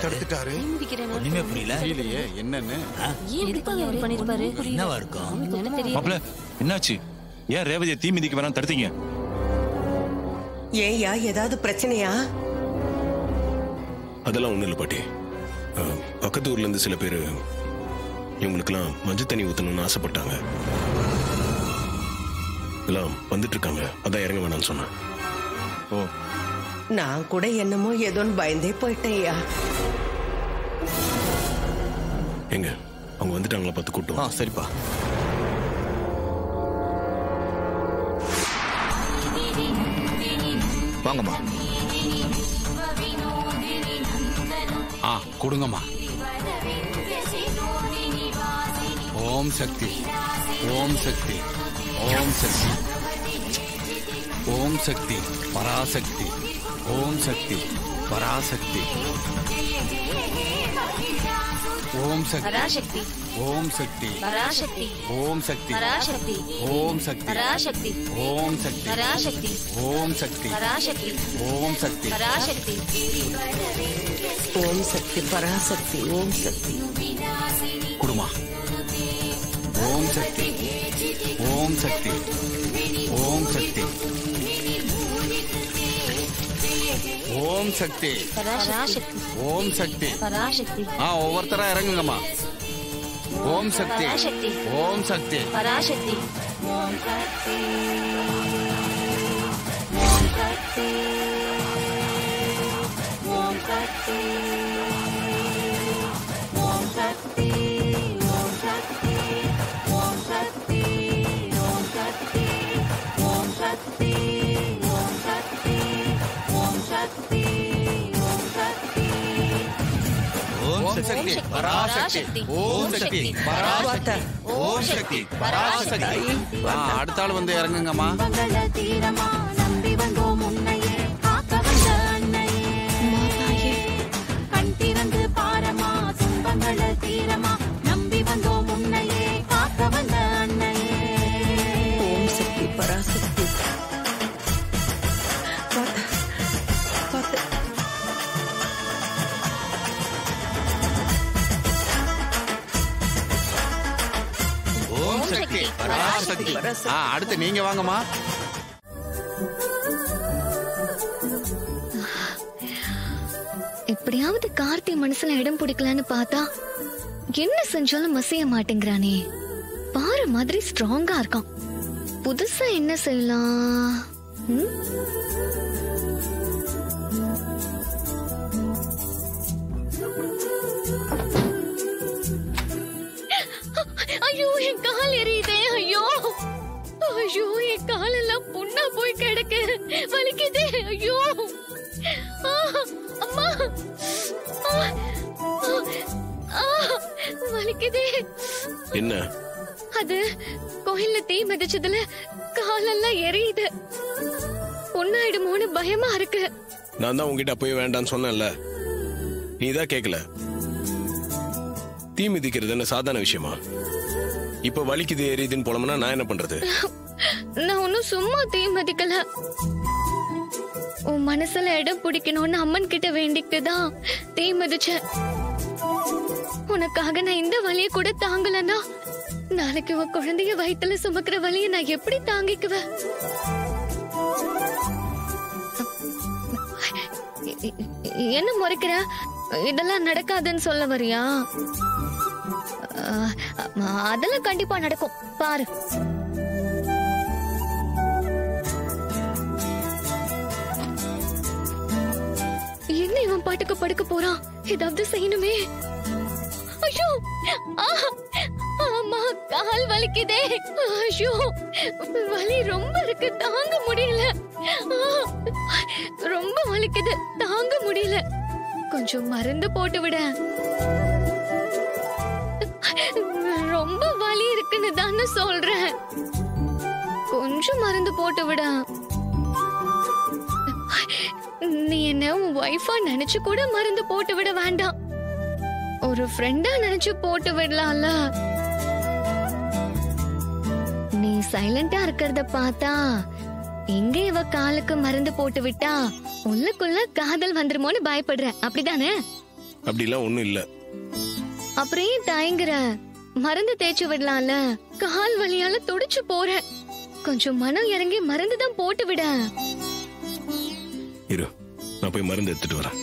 தடுத்துட்டாரு. ஒண்ணுமே புரியல. என்னன்னு என்னவா இருக்கும்? மாப்ள என்னாச்சு? ஏன் ரேவதியை தீ மிதிக்க வேணாம் தடுத்தீங்க? ஏயா ஏதாவது பிரச்சனையா? அதெல்லாம் ஒண்ணும் இல்ல பாட்டி. பக்கத்து ஊர்ல இருந்து சில பேர் இவங்களுக்கெல்லாம் மஞ்சள் தண்ணி ஊத்தணும்னு ஆசைப்பட்டாங்க. எல்லாம் வந்துட்டு இருக்காங்க. அதான் இறங்க வேணாம்னு சொன்னேன். ஓ, நான் கூட என்னமோ ஏதோன்னு பயந்தே போயிட்டேயா. எங்க அவங்க வந்துட்டாங்களா பார்த்து கூட்டம். சரிப்பா. வாங்கம்மா. கொடுங்கம்மா. ஓம் சக்தி, ஓம் சக்தி, ஓம் சக்தி, ஓம் சக்தி பராசக்தி, ஓம் சக்தி பராசக்தி, ஓம் சக்தி, ஓம் சக்தி பராசக்தி, ஓம் சக்தி பராசக்தி, ஓம் சக்தி பராசக்தி, ஓம் சக்தி பராசக்தி, ஓம் சக்தி பராசக்தி, ஓம் சக்தி பராசக்தி, ஓம் சக்தி பராசக்தி, ஓம் சக்தி. குடுமா. ஓம் சக்தி, ஓம் சக்தி, ஓம் சக்தி, ஓம் சக்தி பராசக்தி, ஓம் சக்தி பராசக்தி. ஒவ்வொருத்தரா இறங்குங்கம்மா. ஓம் சக்தி, ஓம் சக்தி பராசக்தி, ஓம் சக்தி, ஓம் சக்தி, ஓம் சக்தி, ஓம் சக்தி, ஓம் சக்தி, ஓம் சக்தி, ஓம் சக்தி, ஓம் சக்தி, ஓம் சக்தி, ஓம் சக்தி, ஓம் சக்தி, ஓம் சக்தி பராசக்தி, ஓம் சக்தி பராசக்தி, ஓம் சக்தி பராசக்தி. அடுத்த ஆள் வந்து இறங்குங்கம்மா. நம்பி வந்தோம் உன்னையே காக்க வந்த அன்னையே, கண் திறந்து பாரமா துன்பங்கள தீரமா. நம்பி வந்தோம் உன்னையே காக்க வந்த அன்னையே. ஓம் சக்தி பராசக்தி. ஓம் சக்தி பராசக்தி. அடுத்து நீங்க வாங்கம்மா. எப்படியாவது கார்த்தி மனசுல இடம் பிடிக்கலான்னு பார்த்தா என்ன செஞ்சாலும் மசிய மாட்டேங்கிறானே. பாரு மாதிரி ஸ்ட்ராங்கா இருக்கான். புதுசா என்ன செய்யலாம்? ஐயோ என் கால் எரியுதே. ஐயோ ஐயோ என் காலெல்லாம் புண்ணா போய் கிடக்கு. வலிக்குதே. ஐயோ அம்மா, வலிக்குதே. என்ன? அது கோயில்ல தீ மிதிச்சதுல காலெல்லாம் எரியுது. பொண்ணாயிடுமோன்னு பயமா இருக்கு. நான் தான் உங்ககிட்ட அப்பவே வேண்டான்னு சொன்னேன்ல, நீதான் கேட்கல. தீ மிதிக்கிறது என்ன சாதாரண விஷயமா? இப்ப வலிக்குது எரியுதுன்னு போலம்னா நான் என்ன பண்றது? நான் ஒன்னும் சும்மா தீ மிதிக்கல. உன் மனசுல இடம் பிடிக்கணும்னு அம்மன் கிட்ட வேண்டிக்கிட்டுதான் தீ மிதிச்சேன். உனக்காக நான் இந்த வலிய கூட தாங்கலன்னா நாளைக்கு உன் குழந்தைய வயித்துல சுமக்கிற வலிய நான் எப்படி தாங்கிக்குவேன்? என்ன முறைக்கிற? இதெல்லாம் நடக்காதுன்னு சொல்ல வரியா? அதெல்லாம் கண்டிப்பா நடக்கும், பாரு. என்ன இவன் பாட்டுக்கு படுக்க போறான்? ஏதாவது செய்யணுமே. ஐயோ அம்மா, கால் வலிக்குதே. ஐயோ வலி ரொம்ப இருக்கு, தாங்க முடியல. ரொம்ப வலிக்குது, தாங்க முடியல. கொஞ்சம் மருந்து போட்டு விட. ரொம்ப வலி இருக்குன்னு தானே சொல்றேன். கொஞ்சம் மருந்து போட்டு விட. நீ என்ன உன் வைஃபா நினைச்சு கூட மருந்து போட்டு விட வேண்டாம். ஒரு ஃப்ரெண்டா நினைச்சு போட்டு விடலாம்ல. நீ சைலண்டா இருக்கிறத பார்த்தா எங்க இவ காலுக்கு மருந்து போட்டு விட்டா உள்ளுக்குள்ள காதல் வந்துருமோன்னு பயப்படுறேன், அப்படிதானே? அப்படிலாம் ஒண்ணும் இல்ல. அப்புறம் ஏன் தயங்குற? மருந்து தேய்ச்சி விடலாம்ல. கால் வலியால துடிச்சு போறேன். கொஞ்சம் மனம் இறங்கி மருந்து தான் போட்டு விட. இரு, நான் போய் மருந்து எடுத்துட்டு வரேன்.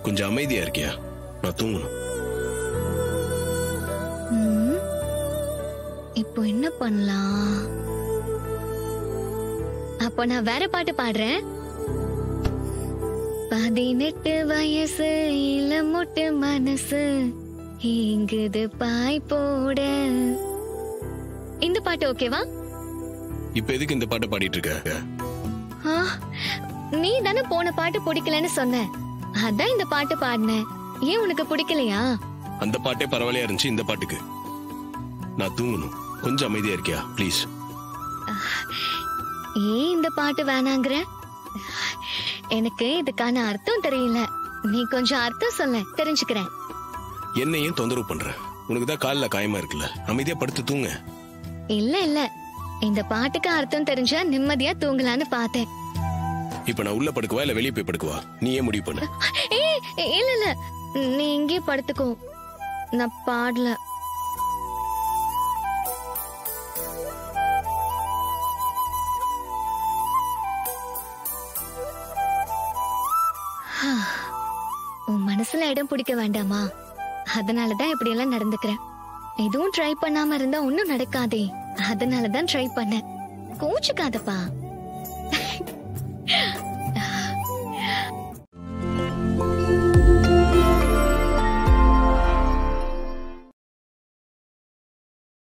கொஞ்சம் அமைதியா இருக்கியா? நான் தூங்கணும். இப்போ என்ன பண்ணலாம்? அப்போ நான் வேற பாட்டு பாடுறேன். 18 வயசு இளமுட்டு மனசு ஏங்குது பாய் போட. இந்த பாட்டு ஓகேவா? இப்ப எதுக்கு இந்த பாட்டை பாடிட்டு இருக்க? நீ தானே போன பாட்டு பிடிக்கலன்னு சொன்ன, அதான் இந்த பாட்டு பாடினேன். ஏன் உனக்கு பிடிக்கலையா? அந்த பாட்டே பரவாயில்லையா இருந்துச்சு, இந்த பாட்டுக்கு நான் தூங்கணும். கொஞ்சம் அமைதியா இருக்கியா ப்ளீஸ்? ஏன் இந்த பாட்டு வேணாங்கிற? எனக்கு இதுக்கான அர்த்தம் தெரியல. நீ கொஞ்சம் அர்த்தம் சொல்ல, தெரிஞ்சுக்கிறேன். என்ன ஏன் தொந்தரவு பண்ற? உனக்கு தான் கால்ல காயமா இருக்குல்ல, அமைதியா படுத்து தூங்க. இல்ல இல்ல, இந்த பாட்டுக்கு அர்த்தம் தெரிஞ்சா நிம்மதியா தூங்கலான்னு பார்த்தேன். இப்ப நான் உள்ள படுக்குவா இல்ல வெளியே போய் படுக்குவா? நீ ஏன் முடிவு பண்ண? இல்ல இல்ல, நீ இங்கே படுத்துக்கோ, நான் பாடல. உன் மனசுல இடம் பிடிக்க வேண்டாமா? அதனாலதான் இப்படி எல்லாம் நடந்துக்கிறேன். எதுவும் ட்ரை பண்ணாம இருந்தா ஒன்னும் நடக்காதே, அதனாலதான் ட்ரை பண்ண. கோச்சுக்காதப்பா.